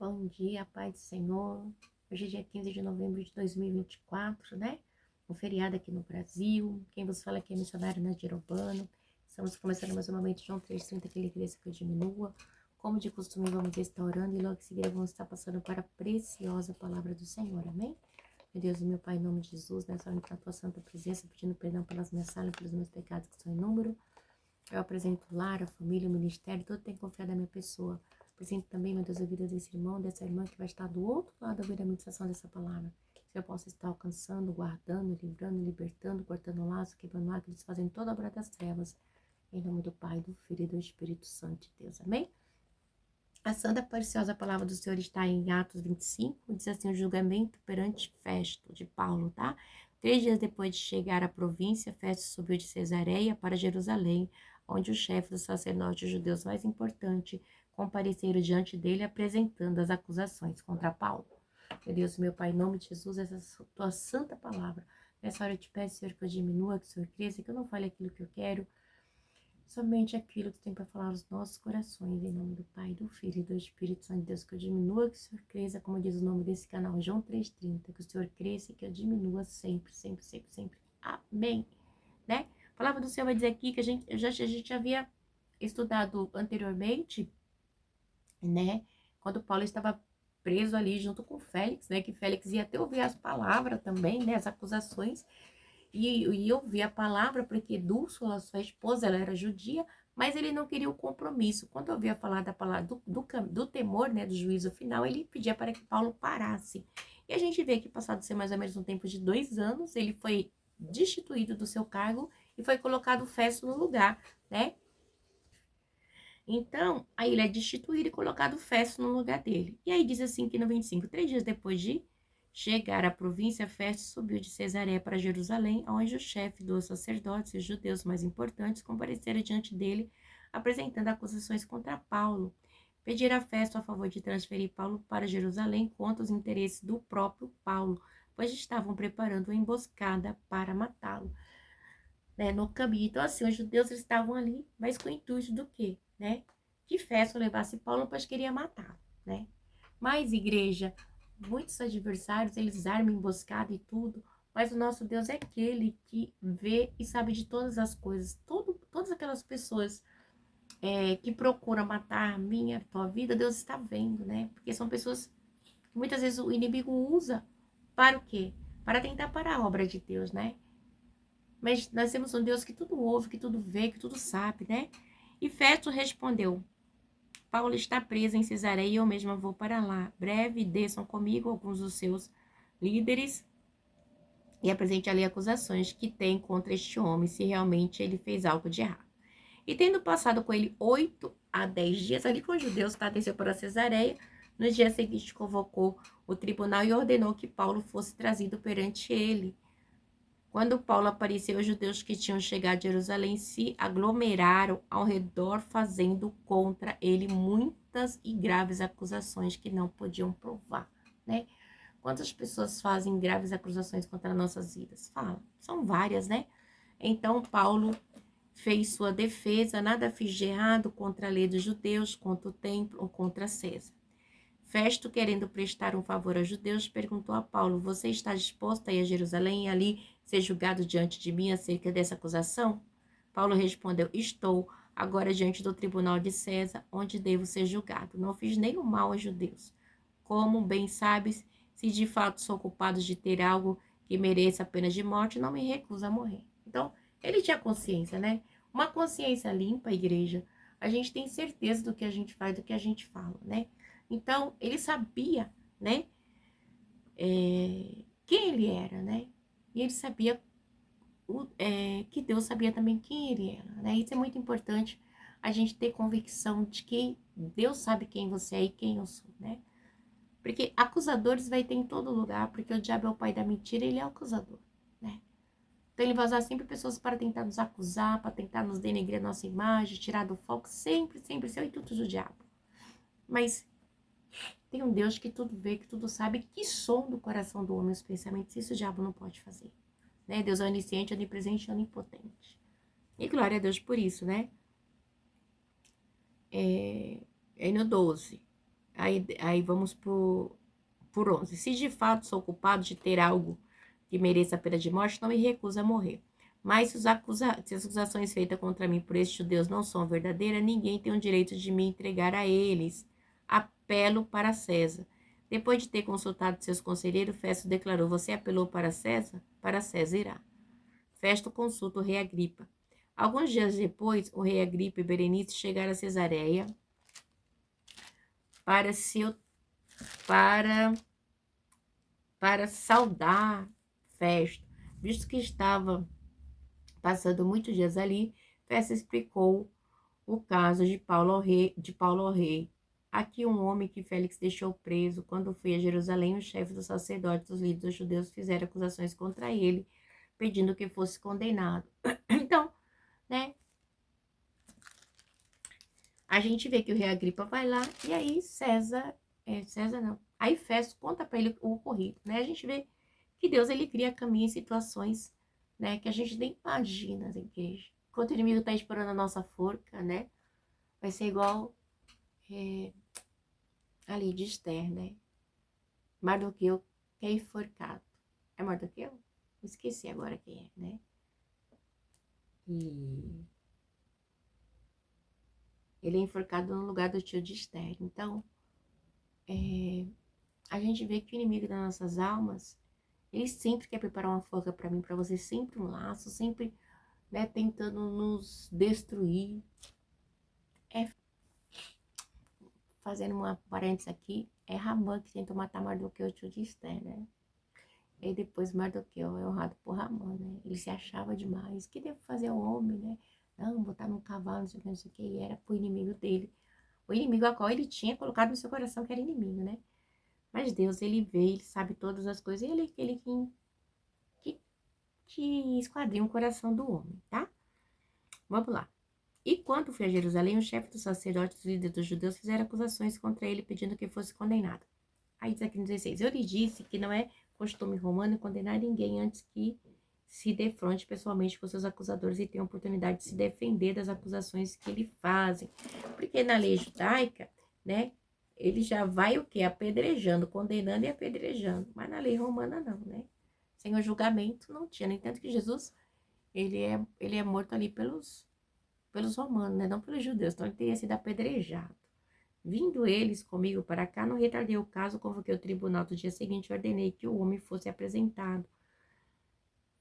Bom dia, Pai do Senhor. Hoje é dia 15 de novembro de 2024, né? Um feriado aqui no Brasil. Quem vos fala aqui é missionário Nadir Urbano. Estamos começando mais um momento de João 3,30, que ele cresça que eu diminua. Como de costume, vamos estar orando e logo em seguida vamos estar passando para a preciosa palavra do Senhor, amém? Meu Deus e meu Pai, em nome de Jesus, nessa hora na tua santa presença, pedindo perdão pelas minhas falhas, pelos meus pecados que são em número. Eu apresento o lar, a família, o ministério, todo tem confiado na minha pessoa. Apresento também, meu Deus, a vida desse irmão, dessa irmã que vai estar do outro lado da vida da meditação dessa palavra. Que eu possa estar alcançando, guardando, livrando, libertando, cortando o laço, quebrando o laço, desfazendo toda a obra das trevas. Em nome do Pai, do Filho e do Espírito Santo de Deus. Amém? A santa preciosa palavra do Senhor está em Atos 25, diz assim: o julgamento perante Festo, de Paulo, tá? 3 dias depois de chegar à província, Festo subiu de Cesareia para Jerusalém, onde o chefe dos sacerdotes judeus mais importante compareceram diante dele, apresentando as acusações contra Paulo. Meu Deus, meu Pai, em nome de Jesus, essa tua santa palavra. Nessa hora eu te peço, Senhor, que eu diminua, que o Senhor cresça, que eu não fale aquilo que eu quero, somente aquilo que tem para falar aos nossos corações, em nome do Pai, do Filho e do Espírito Santo de Deus, que eu diminua, que o Senhor cresça, como diz o nome desse canal, João 3,30, que o Senhor cresça e que eu diminua sempre, sempre, sempre, sempre. Amém. Né? A palavra do Senhor vai dizer aqui que a gente havia estudado anteriormente, né? Quando Paulo estava preso ali junto com Félix, né? Que Félix ia até ouvir as palavras também, né? As acusações. E eu vi a palavra porque Dúrsula, sua esposa, ela era judia, mas ele não queria o compromisso. Quando eu ouvia falar da palavra do temor, né, do juízo final, ele pedia para que Paulo parasse. E a gente vê que, passado ser mais ou menos um tempo de 2 anos, ele foi destituído do seu cargo e foi colocado Festo no lugar, né? Então, aí ele é destituído e colocado Festo no lugar dele. E aí diz assim que no 25, 3 dias depois de chegar à província, Festo subiu de Cesareia para Jerusalém, onde o chefe dos sacerdotes e os judeus mais importantes compareceram diante dele, apresentando acusações contra Paulo. Pediram a Festo a favor de transferir Paulo para Jerusalém contra os interesses do próprio Paulo, pois estavam preparando uma emboscada para matá-lo, né, no caminho. Então, assim, os judeus estavam ali, mas com o intuito do quê, né? Que Festo levasse Paulo, pois queria matar, né? Mas, igreja, muitos adversários, eles armam emboscada e tudo, mas o nosso Deus é aquele que vê e sabe de todas as coisas. Todas aquelas pessoas que procuram matar a minha, a tua vida, Deus está vendo, né? Porque são pessoas que muitas vezes o inimigo usa para o quê? Para tentar parar a obra de Deus, né? Mas nós temos um Deus que tudo ouve, que tudo vê, que tudo sabe, né? E Festo respondeu: Paulo está preso em Cesareia e eu mesma vou para lá. Breve desçam comigo alguns dos seus líderes e apresente ali acusações que tem contra este homem, se realmente ele fez algo de errado. E tendo passado com ele 8 a 10 dias ali com os judeus, tá? Desceu para Cesareia. No dia seguinte convocou o tribunal e ordenou que Paulo fosse trazido perante ele. Quando Paulo apareceu, os judeus que tinham chegado a Jerusalém se aglomeraram ao redor, fazendo contra ele muitas e graves acusações que não podiam provar, né? Quantas pessoas fazem graves acusações contra nossas vidas? Fala, são várias, né? Então, Paulo fez sua defesa, nada fiz de errado contra a lei dos judeus, contra o templo ou contra César. Festo, querendo prestar um favor aos judeus, perguntou a Paulo: você está disposto a ir a Jerusalém e ali ser julgado diante de mim acerca dessa acusação? Paulo respondeu: estou agora diante do tribunal de César, onde devo ser julgado. Não fiz nenhum mal aos judeus. Como bem sabes, se de fato sou culpado de ter algo que mereça a pena de morte, não me recuso a morrer. Então, ele tinha consciência, né? Uma consciência limpa, igreja. A gente tem certeza do que a gente faz, do que a gente fala, né? Então, ele sabia, né, quem ele era, né? E ele sabia que Deus sabia também quem ele era, né? Isso é muito importante, a gente ter convicção de que Deus sabe quem você é e quem eu sou, né? Porque acusadores vai ter em todo lugar, porque o diabo é o pai da mentira, ele é o acusador, né? Então ele vai usar sempre pessoas para tentar nos acusar, para tentar nos denegrir a nossa imagem, tirar do foco, sempre, sempre, esse é o intuito do diabo. Mas tem um Deus que tudo vê, que tudo sabe, que sonda o coração do homem os pensamentos. Isso o diabo não pode fazer, né? Deus é onisciente, onipresente e onipotente. E glória a Deus por isso, né? É no 12. Aí vamos por 11. Se de fato sou culpado de ter algo que mereça a pena de morte, não me recuso a morrer. Mas se as acusações feitas contra mim por estes judeus não são verdadeiras, ninguém tem o direito de me entregar a eles. Apelo para César. Depois de ter consultado seus conselheiros, Festo declarou: Você apelou para César? Para César irá. Festo consulta o rei Agripa. Alguns dias depois, o rei Agripa e Berenice chegaram a Cesareia para para para saudar Festo, visto que estava passando muitos dias ali. Festo explicou o caso de Paulo ao rei. Aqui um homem que Félix deixou preso. Quando foi a Jerusalém, o chefe dos sacerdotes, os líderes dos judeus fizeram acusações contra ele, pedindo que fosse condenado. Então, né, a gente vê que o rei Agripa vai lá e aí César não. Aí Festo conta para ele o ocorrido, né? A gente vê que Deus ele cria caminhos e situações, né, que a gente nem imagina na igreja. Enquanto o inimigo tá esperando a nossa forca, né? Vai ser igual ali de Esther, né? Mardoqueu que é enforcado. É Mardoqueu? Esqueci agora quem é, né? E ele é enforcado no lugar do tio de Esther. Então, a gente vê que o inimigo das nossas almas, ele sempre quer preparar uma forca para mim, para você, sempre um laço, sempre, né, tentando nos destruir. Fazendo uma parênteses aqui, é Ramã que tentou matar Mardoqueu, o tio de Esther, né? E depois Mardoqueu é honrado por Ramã, né? Ele se achava demais. Que devo fazer ao homem, né? Não, botar num cavalo, não sei o que, não sei o que. E era pro inimigo dele. O inimigo a qual ele tinha colocado no seu coração que era inimigo, né? Mas Deus, ele vê, ele sabe todas as coisas. Ele é aquele que, que esquadrinha o coração do homem, tá? Vamos lá. E quando foi a Jerusalém, o chefe dos sacerdotes e os líderes dos judeus fizeram acusações contra ele, pedindo que fosse condenado. Aí diz aqui no 16, eu lhe disse que não é costume romano condenar ninguém antes que se defronte pessoalmente com seus acusadores e tenha a oportunidade de se defender das acusações que lhe fazem. Porque na lei judaica, né, ele já vai o quê? Apedrejando, condenando e apedrejando. Mas na lei romana não, né? Sem o julgamento não tinha. No entanto que Jesus, ele é morto ali pelos romanos, né? Não pelos judeus. Então ele teria sido apedrejado. Vindo eles comigo para cá, não retardei o caso, convoquei o tribunal do dia seguinte e ordenei que o homem fosse apresentado.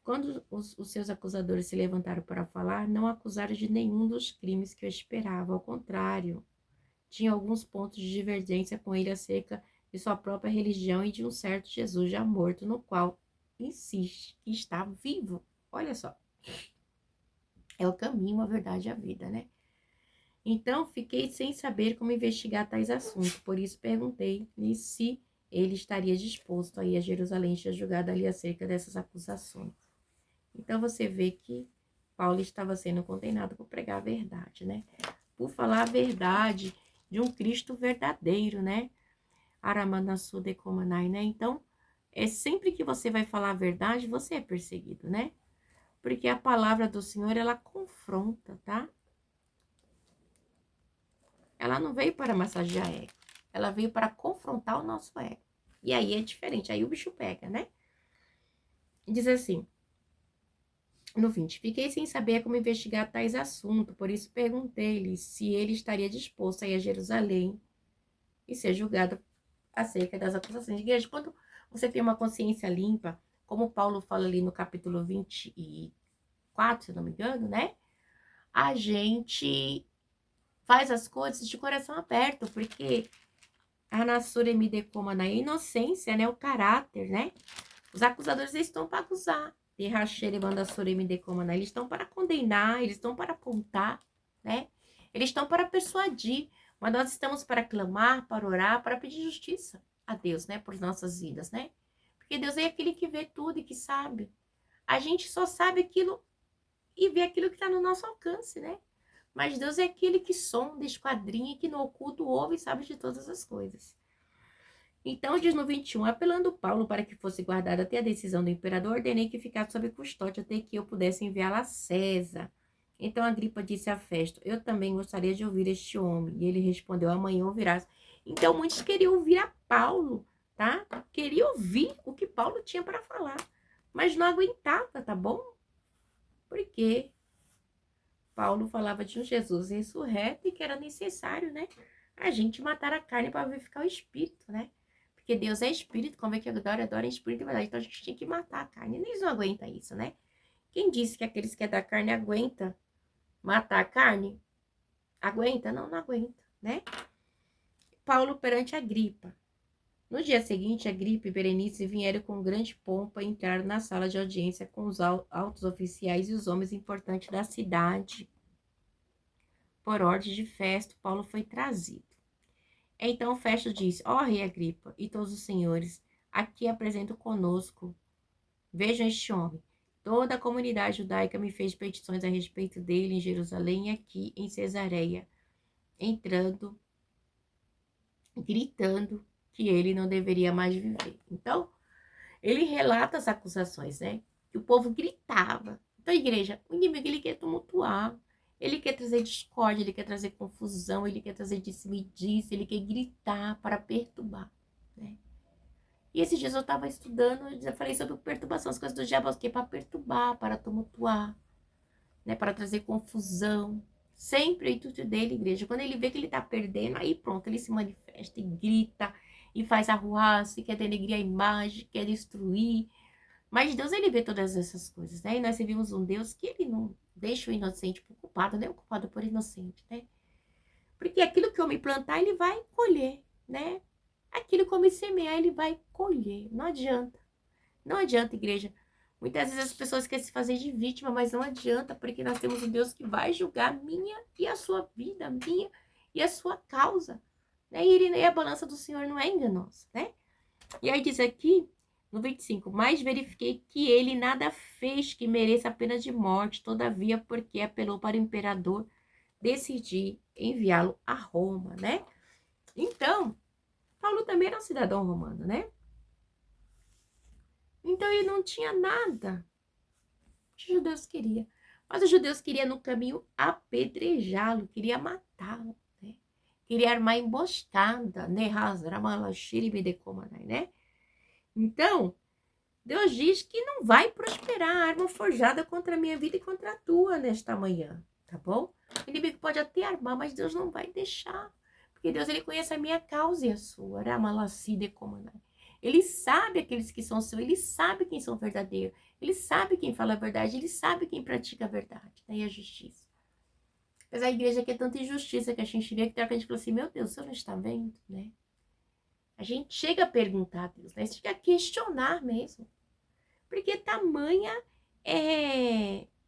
Quando os seus acusadores se levantaram para falar, não acusaram de nenhum dos crimes que eu esperava. Ao contrário, tinha alguns pontos de divergência com ele acerca de sua própria religião e de um certo Jesus já morto, no qual insiste que está vivo. Olha só, é o caminho, a verdade e a vida, né? Então, fiquei sem saber como investigar tais assuntos, por isso perguntei-lhe se ele estaria disposto a ir a Jerusalém e ser julgado ali acerca dessas acusações. Então, você vê que Paulo estava sendo condenado por pregar a verdade, né? Por falar a verdade de um Cristo verdadeiro, né? Aramanassu decomanai, né? Então, é sempre que você vai falar a verdade, você é perseguido, né? Porque a palavra do Senhor, ela confronta, tá? Ela não veio para massagear ego. Ela veio para confrontar o nosso ego. E aí é diferente. Aí o bicho pega, né? Diz assim, no 20, fiquei sem saber como investigar tais assuntos, por isso perguntei-lhe se ele estaria disposto a ir a Jerusalém e ser julgado acerca das acusações. Igreja, quando você tem uma consciência limpa, como Paulo fala ali no capítulo 24, se não me engano, né? A gente faz as coisas de coração aberto, porque a Nassura me decoma na inocência, né? O caráter, né? Os acusadores eles estão para acusar. Eles estão para condenar, eles estão para apontar, né? Eles estão para persuadir. Mas nós estamos para clamar, para orar, para pedir justiça a Deus, né? Por nossas vidas, né? Porque Deus é aquele que vê tudo e que sabe. A gente só sabe aquilo e vê aquilo que está no nosso alcance, né? Mas Deus é aquele que sonda, esquadrinha, que no oculto ouve e sabe de todas as coisas. Então, diz no 21, apelando Paulo para que fosse guardado até a decisão do imperador, ordenei que ficasse sob custódia até que eu pudesse enviá-la a César. Então, Agripa disse a Festo, eu também gostaria de ouvir este homem. E ele respondeu, amanhã ouvirás. Então, muitos queriam ouvir a Paulo, tá? Queriam ouvir o que Paulo tinha para falar, mas não aguentava, tá bom? Porque Paulo falava de um Jesus ressurreto e que era necessário, né? A gente matar a carne para vivificar o espírito, né? Porque Deus é espírito, como é que adora em espírito e verdade. Então a gente tem que matar a carne. Eles não aguentam isso, né? Quem disse que aqueles que é da carne aguenta matar a carne? Aguenta? Não, não aguenta, né? Paulo perante Agripa. No dia seguinte, Agripa e Berenice vieram com grande pompa e entraram na sala de audiência com os altos oficiais e os homens importantes da cidade. Por ordem de Festo, Paulo foi trazido. Então Festo disse: ó rei Agripa e todos os senhores, aqui apresento conosco. Vejam este homem. Toda a comunidade judaica me fez petições a respeito dele em Jerusalém e aqui em Cesareia, entrando, gritando que ele não deveria mais viver. Então, ele relata as acusações, né? Que o povo gritava. Então, igreja, o inimigo, ele quer tumultuar, ele quer trazer discórdia, ele quer trazer confusão, ele quer trazer disse-me-disse, ele quer gritar para perturbar, né? E esses dias eu estava estudando, eu falei sobre perturbação, as coisas do diabo, que é para perturbar, para tumultuar, né? Para trazer confusão. Sempre o intuito dele, igreja, quando ele vê que ele está perdendo, aí pronto, ele se manifesta e grita, e faz arruaça, e quer denegrir a imagem, quer destruir. Mas Deus, ele vê todas essas coisas, né? E nós servimos um Deus que ele não deixa o inocente por culpado, nem o culpado por inocente, né? Porque aquilo que o homem plantar, ele vai colher, né? Aquilo que o homem semear, ele vai colher. Não adianta. Não adianta, igreja. Muitas vezes as pessoas querem se fazer de vítima, mas não adianta, porque nós temos um Deus que vai julgar a minha e a sua vida, a minha e a sua causa, né? E a balança do Senhor não é enganosa, né? E aí diz aqui, no 25, mas verifiquei que ele nada fez que mereça a pena de morte, todavia, porque apelou para o imperador, decidi enviá-lo a Roma, né? Então, Paulo também era um cidadão romano, né? Então ele não tinha nada que os judeus queriam. Mas os judeus queriam no caminho apedrejá-lo, queria matá-lo, né? Queria armar emboscada, né? Né? Então, Deus diz que não vai prosperar a arma forjada contra a minha vida e contra a tua nesta manhã, tá bom? O inimigo pode até armar, mas Deus não vai deixar. Porque Deus, ele conhece a minha causa e a sua. Ele sabe aqueles que são seus, ele sabe quem são verdadeiros, ele sabe quem fala a verdade, ele sabe quem pratica a verdade, né? E a justiça. Mas a igreja quer tanta injustiça que a gente vê que a gente fala assim, meu Deus, o senhor não está vendo, né? A gente chega a perguntar a Deus, né? A gente chega a questionar mesmo. Porque tamanha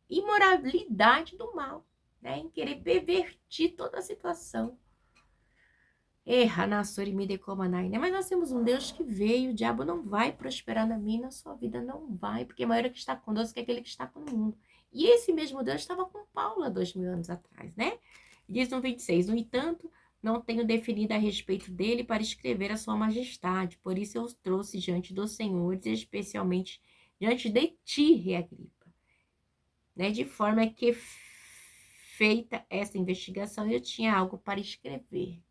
imoralidade do mal, né? Em querer pervertir toda a situação. Né? Mas nós temos um Deus que veio, o diabo não vai prosperar na minha e na sua vida, não vai, porque maior é que está conosco que aquele que está com o mundo. E esse mesmo Deus estava com Paulo há 2000 anos atrás, né? Diz no 26, no entanto, não tenho definido a respeito dele para escrever a sua majestade, por isso eu os trouxe diante dos senhores, especialmente diante de ti, rei Agripa, né? De forma que, feita essa investigação, eu tinha algo para escrever.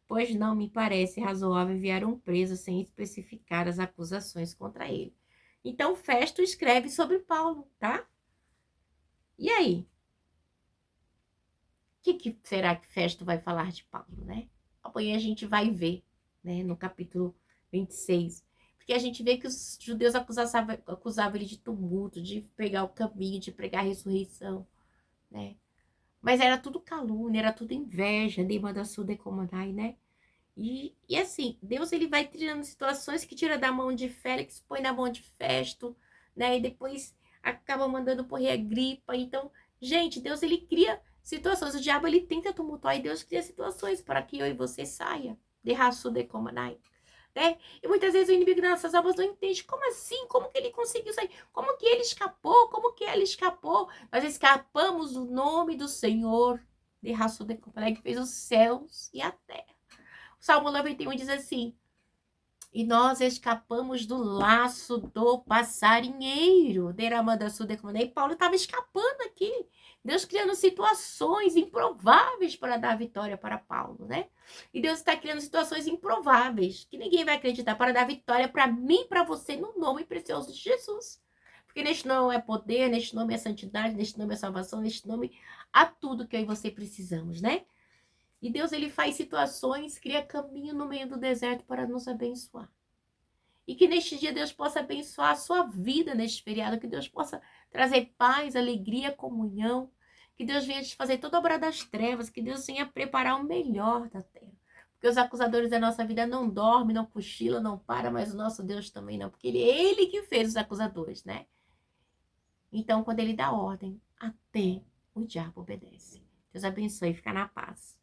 Pois não me parece razoável enviar um preso sem especificar as acusações contra ele. Então, Festo escreve sobre Paulo, tá? E aí? O que será que Festo vai falar de Paulo, né? Amanhã a gente vai ver, né, no capítulo 26. Porque a gente vê que os judeus acusavam ele de tumulto, de pegar o caminho, de pregar a ressurreição, né? Mas era tudo calúnia, era tudo inveja, né? E assim, Deus, ele vai tirando situações que tira da mão de Félix, põe na mão de Festo, né? E depois acaba mandando por rei Agripa. Então, gente, Deus, ele cria situações. O diabo, ele tenta tumultuar e Deus cria situações para que eu e você saia. De raço de comanai, né? E muitas vezes o inimigo das nossas almas não entende. Como assim? Como que ele conseguiu sair? Como que ele escapou? Como que ela escapou? Nós escapamos no nome do Senhor. De raço de comanai, que fez os céus e a terra. O Salmo 91 diz assim, e nós escapamos do laço do passarinheiro. E Paulo estava escapando aqui. Deus criando situações improváveis para dar vitória para Paulo, né? E Deus está criando situações improváveis, que ninguém vai acreditar, para dar vitória para mim e para você, no nome precioso de Jesus. Porque neste nome é poder, neste nome é santidade, neste nome é salvação, neste nome há tudo que eu e você precisamos, né? E Deus, ele faz situações, cria caminho no meio do deserto para nos abençoar. E que neste dia Deus possa abençoar a sua vida neste feriado, que Deus possa trazer paz, alegria, comunhão, que Deus venha te fazer toda a obra das trevas, que Deus venha preparar o melhor da terra. Porque os acusadores da nossa vida não dormem, não cochilam, não param, mas o nosso Deus também não, porque ele que fez os acusadores, né? Então, quando ele dá ordem, até o diabo obedece. Deus abençoe e fica na paz.